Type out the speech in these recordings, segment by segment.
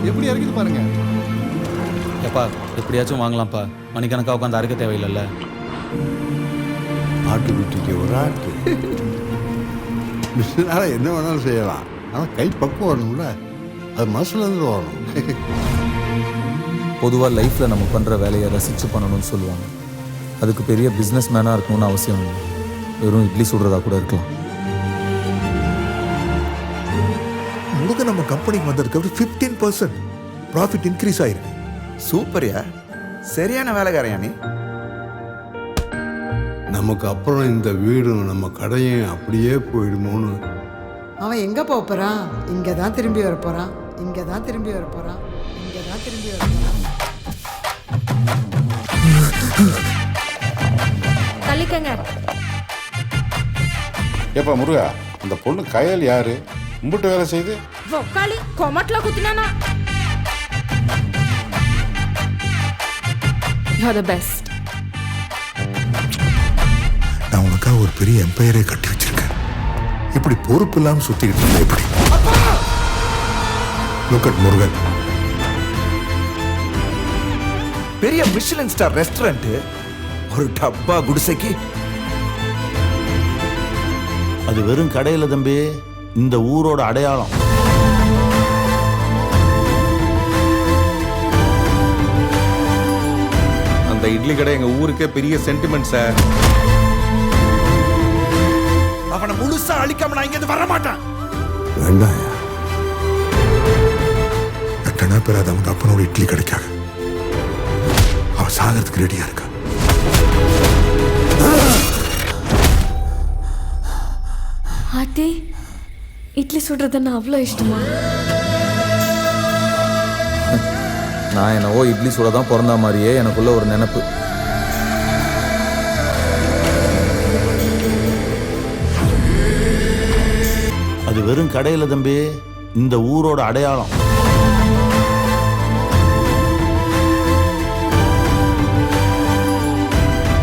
எப்படி இறக்குது பாருங்க. எப்பா எப்படியாச்சும் வாங்கலாம்ப்பா, மணிக்கணக்காக உட்காந்து அறுக்க தேவையில்லைல்ல. ஆட்டுக்குட்டிக்கு ஒரு ஆட்டு மிஷினால என்ன வேணாலும் செய்யலாம். ஆனால் கை பக்குவம் வரணும்ல, அது மனசுலேருந்து வரணும். பொதுவாக லைஃப்பில் நம்ம பண்ணுற வேலையை ரசித்து பண்ணணும்னு சொல்லுவாங்க. அதுக்கு பெரிய பிஸ்னஸ் மேனாக இருக்கணும்னு அவசியம் இல்லை. வெறும் இட்லி சுடுறதா கூட இருக்கலாம். முருகன் நம்ம கம்பெனிக்கு வந்ததுக்கு 15% ப்ராஃபிட் இன்க்ரீஸ் ஆயிருக்கு. சூப்பர்யா, சரியான வேலைக்காரையா நீ. நமக்கு அப்புறம் இந்த வீடும் நம்ம கடையும் அப்படியே போயிடுமோன்னு. அவன் எங்கே போகிறான்? இங்கே தான் திரும்பி வர போகிறான், இங்கே தான் திரும்பி வர போகிறான், இங்கே தான் திரும்பி வர போகிறான். தள்ளிக்கங்க. ஏப்பா முருகா, அந்த பொண்ணு கயல் யாரு? கும்பிட்டு வேலை செய்து ஒக்காளி கொமட்டில் குத்தினானா? You're the best. நான் உனக்காக ஒரு பெரிய எம்பையரே கட்டி வச்சிருக்கேன். இப்படி பொறுப்பு இல்லாமல் சுத்திக்கிட்டு இருந்தா எப்படி? Look at Murugan. பெரிய மிஷிலின் ஸ்டார் ரெஸ்டாரண்ட், ஒரு டப்பா குடிசைக்கு. அது வெறும் கடையில் தம்பி, இந்த ஊரோட அடையாளம். அந்த இட்லி கடை எங்க ஊருக்கே பெரிய சென்டிமெண்ட் சார். அவனை முழுசா அழிக்காம நான் இங்க வர மாட்டேன். வேண்டாம், எட்டனா பேர் அது அவங்க அப்பனோட இட்லி கிடைக்காக அவ சாகிறதுக்கு ரெடியா இருக்கா. ஆத்தி, இட்லி சுடுறதுன்னா அவ்வளோ இஷ்டமா? நான் என்னவோ இட்லி சுட தான் பிறந்த மாதிரியே எனக்குள்ள ஒரு நினைப்பு. அது வெறும் கடையில் தம்பி, இந்த ஊரோட அடையாளம்.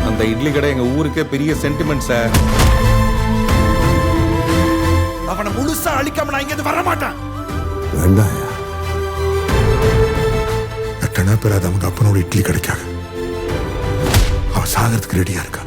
அந்த இட்லி கடை எங்க ஊருக்கே பெரிய சென்டிமெண்ட் சார். அவனை முழுசா அழிக்காம நான் இங்க வர மாட்டேன். வேண்டாம். எட்டனா பேர் அது அவங்க அப்பனோட இட்லி கிடைக்காக அவ சாகிறதுக்கு ரெடியா இருக்கா.